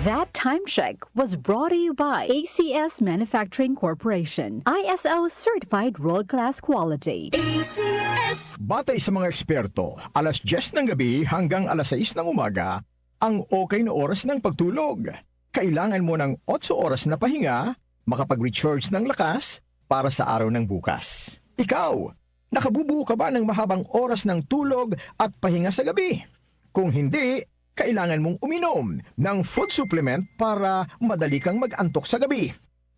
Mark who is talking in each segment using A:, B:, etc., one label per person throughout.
A: That time check was brought to you by ACS Manufacturing Corporation, ISO Certified World-Class Quality.
B: ACS.
C: Batay sa mga eksperto, alas 10 ng gabi hanggang alas 6 ng umaga ang okay na oras ng pagtulog. Kailangan mo ng 8 oras na pahinga, makapag-recharge ng lakas para sa araw ng bukas. Ikaw, nakabubuo ka ba ng mahabang oras ng tulog at pahinga sa gabi? Kung hindi, kailangan mong uminom ng food supplement para madali kang mag-antok sa gabi.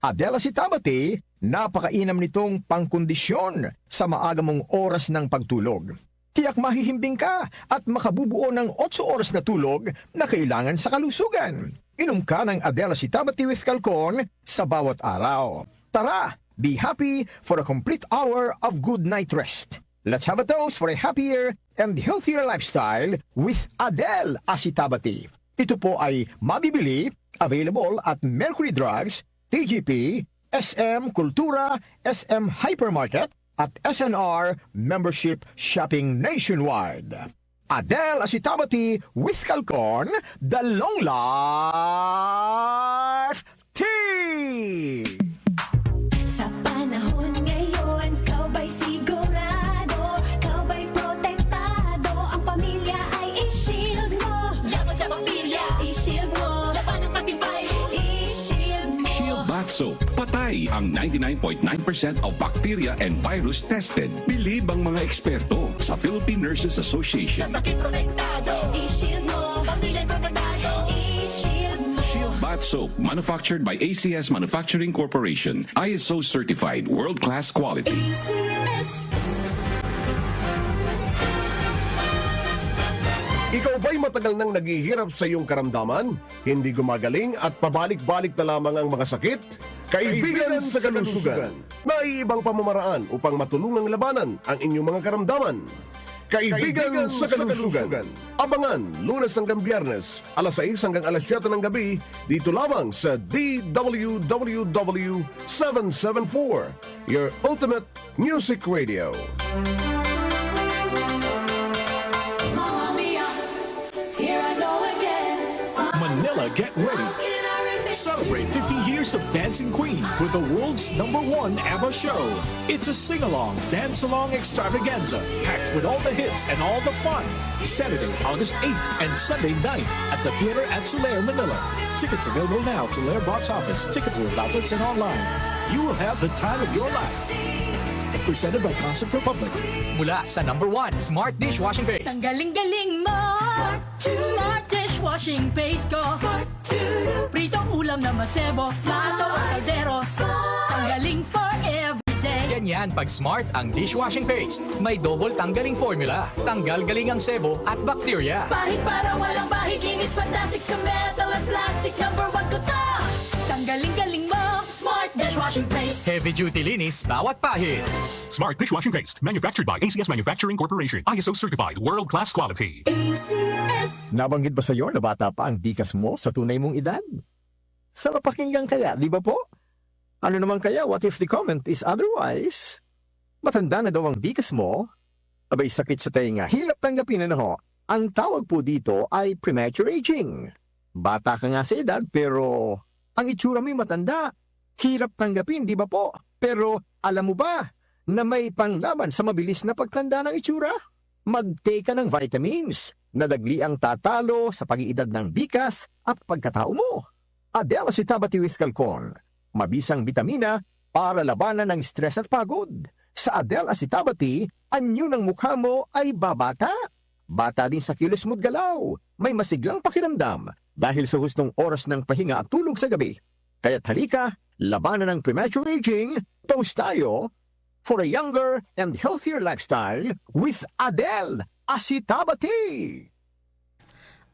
C: Adela Citabati, napakainam nitong pangkondisyon sa maaga mong oras ng pagtulog. Tiyak mahihimbing ka at makabubuo ng 8 oras na tulog na kailangan sa kalusugan. Inom ka ng Adela Citabati with Calcon sa bawat araw. Tara, be happy for a complete hour of good night rest. Let's have a toast for a happier and healthier lifestyle with Adele Asitabati. Ito po ay mabibili, available at Mercury Drugs, TGP, SM Kultura, SM Hypermarket, at SNR Membership Shopping Nationwide. Adele Asitabati with Calcon, the long life tea!
B: Sa panahon ngayon, kau ba'y sigurado? Kau ba'y protektado? Ang pamilya ay i-shield mo. Laban sa bakterya, i-shield mo. Laban ng patibay, i-shield mo.
D: Shield Bath Soap. Patay ang 99.9% of bacteria and virus tested. Bilib ang mga eksperto sa Philippine Nurses Association.
B: Sa sakit protektado, i-shield mo. Pamilya protektado, i-shield mo.
D: Shield Bath Soap, manufactured by ACS Manufacturing Corporation. ISO certified, world-class quality.
B: ACS.
E: Ikaw ba'y matagal nang naghihirap sa iyong karamdaman? Hindi gumagaling at pabalik-balik na lamang ang mga sakit? Kaibigan sa kalusugan, may ibang pamamaraan upang matulungang labanan ang inyong mga karamdaman. Kaibigan sa kalusugan, abangan Lunes hanggang Biyernes, alas 6 hanggang alas 7 ng gabi, dito lamang sa DWWW 774, your ultimate music radio.
B: Here I go again.
F: Manila, get ready. Celebrate 50 years of Dancing Queen with the world's #1 ABBA show. It's a sing-along, dance-along extravaganza, packed with all the hits and all the fun. Saturday, August 8th and Sunday 9th at the Theater at Soler, Manila. Tickets available now to Lair Box Office, Ticket World outlets, and online. You will have the time of your life. Presented by Concert Republic.
G: Mula sa #1 Smart Dishwashing Paste.
H: Ang galing-galing mo! Smart dishwashing paste ko. Pritong ulam na masebo. Plato o kaldero. Tanggaling for everyday.
G: Ganyan pag Smart ang dishwashing paste. May double tanggaling formula. Tanggal galing ang sebo at bacteria.
H: Bahid para walang bahid. Linis fantastic sa metal at plastic. #1 ko to! Tanggaling-galing mo! Smart dishwashing paste.
G: Heavy duty linis bawat pahid.
I: Smart Dishwashing Paste, manufactured by ACS Manufacturing Corporation. ISO certified, world-class quality.
B: ACS.
C: Nabanggit ba sa iyo na bata pa ang bikas mo sa tunay mong edad? Sarap pakinggan kaya, di ba po? Ano naman kaya, what if the comment is otherwise? Matanda na daw ang bikas mo? Abay, sakit sa tenga, hirap tanggapin na ho. Ang tawag po dito ay premature aging. Bata ka nga sa edad, pero ang itsura mo'y matanda. Hirap tanggapin, di ba po? Pero alam mo ba na may panglaban sa mabilis na pagtanda ng itsura? Mag-take ka ng vitamins na dagli ang tatalo sa pag-iidad ng bikas at pagkatao mo. Adele Citabati with Calcon, mabisang bitamina para labanan ng stress at pagod. Sa Adele Citabati, anyo ng mukha mo ay babata. Bata din sa kilos mo't galaw. May masiglang pakiramdam dahil sa hustong oras ng pahinga at tulog sa gabi. Kaya't halika, labanan ng premature aging, toast tayo for a younger and healthier lifestyle with Adele Asitabati.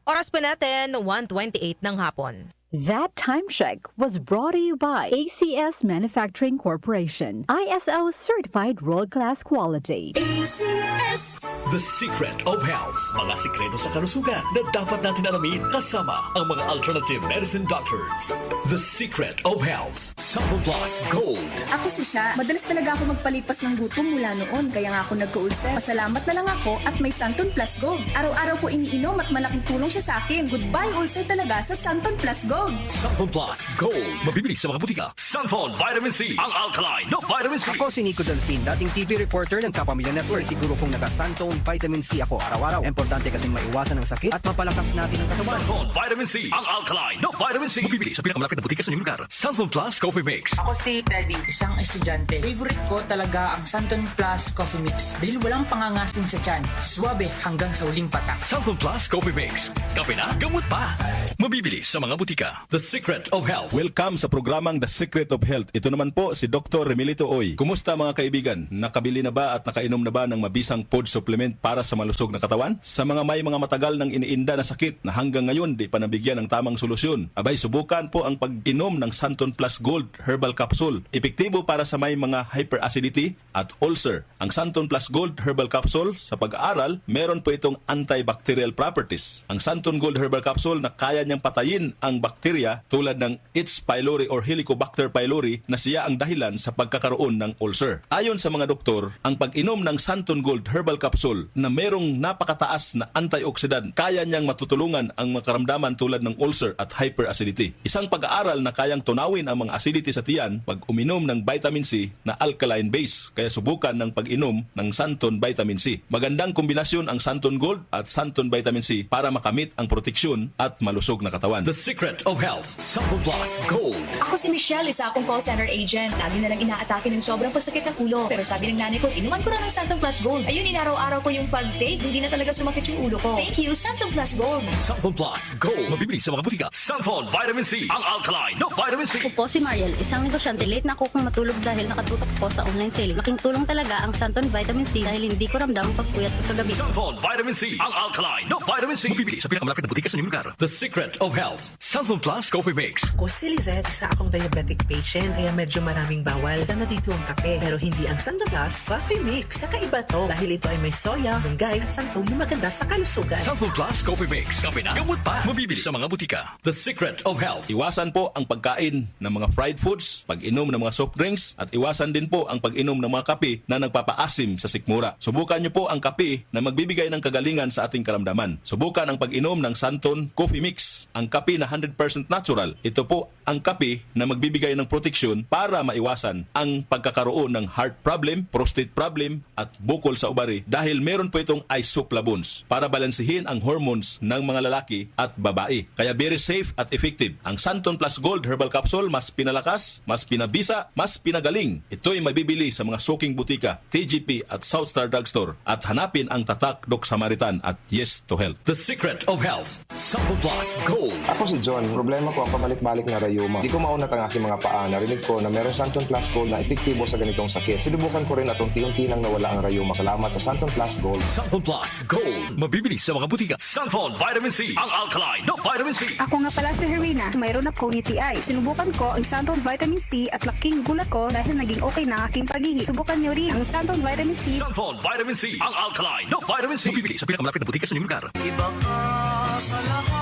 J: Oras po natin, 1:28 ng hapon.
A: That time check was brought to you by ACS Manufacturing Corporation, ISO Certified World-Class Quality.
B: ACS.
K: The Secret of Health. Mga sikreto sa kalusugan na dapat natin alamin kasama ang mga alternative medicine doctors. The Secret of Health. Sample Plus Gold.
L: Ako si Sha. Madalas talaga ako magpalipas ng gutom mula noon, kaya nga ako nagka-ulcer. Pasalamat na lang ako at may Santon Plus Gold. Araw-araw ko iniinom at malaking tulong siya sa akin. Goodbye ulcer talaga sa Santon Plus Gold.
K: Santon Plus Gold. Mabibili sa mga butika. Santon Vitamin C. Ang alkaline na vitamin C.
M: Ako si Nico Delfin, dating TV reporter ng Kapamilya Network. Siguro kung naka-Santon Vitamin C ako araw-araw. Importante kasing maiwasan ang sakit at mapalakas natin ang katawan.
K: Santon Vitamin C. Ang alkaline na vitamin C. Mabibili sa pinakamalapit na butika sa inyong lugar. Santon Plus Coffee Mix.
N: Ako si Teddy, isang estudyante. Favorite ko talaga ang Santon Plus Coffee Mix dahil walang pangangasim sa tiyan. Swabe hanggang sa uling patak.
K: Santon Plus Coffee Mix. Kape na, gamot pa. Mabibili sa mga butika. The Secret of Health.
O: Welcome sa programang The Secret of Health. Ito naman po si Dr. Remilito Oy. Kumusta mga kaibigan? Nakabili na ba at nakainom na ba ng mabisang food supplement para sa malusog na katawan? Sa mga may mga matagal nang iniinda na sakit na hanggang ngayon di pa nabigyan ng tamang solusyon, abay subukan po ang pag-inom ng Santon Plus Gold Herbal Capsule. Epektibo para sa may mga hyperacidity at ulcer. Ang Santon Plus Gold Herbal Capsule, sa pag-aaral, meron po itong antibacterial properties. Ang Santon Gold Herbal Capsule na kaya niyang patayin ang bakterya tulad ng H. pylori or Helicobacter pylori na siya ang dahilan sa pagkakaroon ng ulcer. Ayon sa mga doktor, ang pag-inom ng Santon Gold Herbal Capsule na merong napakataas na antioxidant, kaya niyang matutulungan ang mga karamdaman tulad ng ulcer at hyperacidity. Isang pag-aaral na kayang tunawin ang mga acidity sa tiyan pag uminom ng vitamin C na alkaline base. Kaya subukan ng pag-inom ng Santon Vitamin C. Magandang kombinasyon ang Santon Gold at Santon Vitamin C para makamit ang proteksyon at malusog na katawan.
K: The Secret of Health. Sample Plus Gold.
P: Ako si Michelle, isa akong call center agent. Lagi na lang inaatake ng sobrang pasakit ng ulo. Pero sabi ng nanay ko, inuman ko na ng Santon Plus Gold. Ayun, inaraw-araw ko yung pag-take. Hindi na talaga sumakit yung ulo ko. Thank you, Santon Plus Gold.
K: Santon Plus Gold. Mabibili sa mga butika. Santon Vitamin C. Ang alkaline na vitamin C.
Q: Ako po si Mariel, isang negosyante. Late na ako kung matulog dahil nakatutok ko sa online sale. Laking tulong talaga ang Santon Vitamin C dahil hindi ko ramdam ang pagpuyat ko sa gabi.
K: Santon Vitamin C. Ang alkaline na vitamin C. Mabibili sa pinakamalapit na butika sa inyong lugar. The Secret of Health. Santon Plus Coffee Mix.
R: Ako si Lizette, isa akong diabetic patient kaya medyo maraming bawal. Isa na dito ang kape pero hindi ang Santon Plus Coffee Mix. Kakaiba to dahil ito ay may soya, munggay at santol na maganda sa kalusugan.
K: Santon Plus Coffee Mix. Kape na, gamot pa. Mabibili sa mga butika. The Secret of Health.
O: Iwasan po ang pagkain ng mga fried foods, pag-inom ng mga soft drinks, at iwasan din po ang pag-inom ng mga kape na nagpapaasim sa sikmura. Subukan niyo po ang kape na magbibigay ng kagalingan sa ating karamdaman. Subukan ang pag-inom ng Santon Coffee Mix, ang kape na 100% natural. Ito po ang kape na magbibigay ng proteksyon para maiwasan ang pagkakaroon ng heart problem, prostate problem, at bukol sa ubari dahil meron po itong isoflavones para balansihin ang hormones ng mga lalaki at babae. Kaya very safe at effective. Ang Santon Plus Gold Herbal Capsule mas pinalakas, mas pinabisa, mas pinagaling. Ito'y mabibili sa mga suking butika, TGP at Southstar Drugstore at hanapin ang tatak Doc Samaritan at Yes to Health.
K: The Secret of Health. Sample Plus Gold.
S: Ako si John. Problema ko ang pabalik-balik na rayuma. Di ko maunat ang aking mga paa. Narinig ko na meron Santon Plus Gold na epektibo sa ganitong sakit. Sinubukan ko rin at unti-unti nang nawala ang rayuma. Salamat sa Santon Plus Gold.
K: Santon Plus Gold. Mabibili sa mga butika. Santon Vitamin C. Ang alkaline na vitamin C.
T: Ako nga pala si Herwina. Mayroon akong UTI. Sinubukan ko ang Santon Vitamin C at laking gulat ko dahil naging okay na aking paghihi. Subukan niyo rin ang Santon Vitamin C.
K: Santon Vitamin C. Ang alkaline na vitamin C. Mabibili sa pinakamalapit na butika sa inyong lugar.
N: Iba ka sa lahat.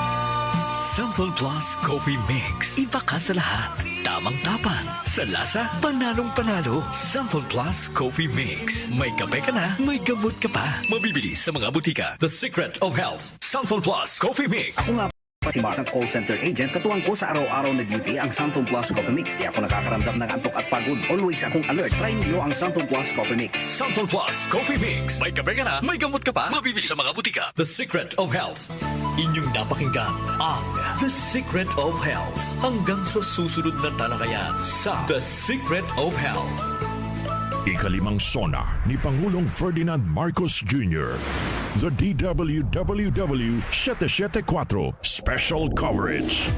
K: Santon Plus Coffee Mix. Iba ka sa lahat. Tamang tapang. Sa lasa, panalong-panalo. Santon Plus Coffee Mix. May kape ka na, may gamot ka pa. Mabibili sa mga butika. The Secret of Health. Santon Plus Coffee Mix.
M: Ako nga si Mark, ang call center agent. Katuwang ko sa araw-araw na duty ang Santon Plus Coffee Mix. Di ako nakakaramdam ng antok at pagod. Always akong alert. Try niyo ang Santon Plus Coffee Mix.
K: Santon Plus Coffee Mix. May kape ka na, may gamot ka pa. Mabibili sa mga butika. The Secret of Health. Inyong napakinggan ang The Secret of Health. Hanggang sa susunod na talakayan sa The Secret of Health.
U: Ikalimang sona ni Pangulong Ferdinand Marcos Jr. The DWWW 774 Special Coverage.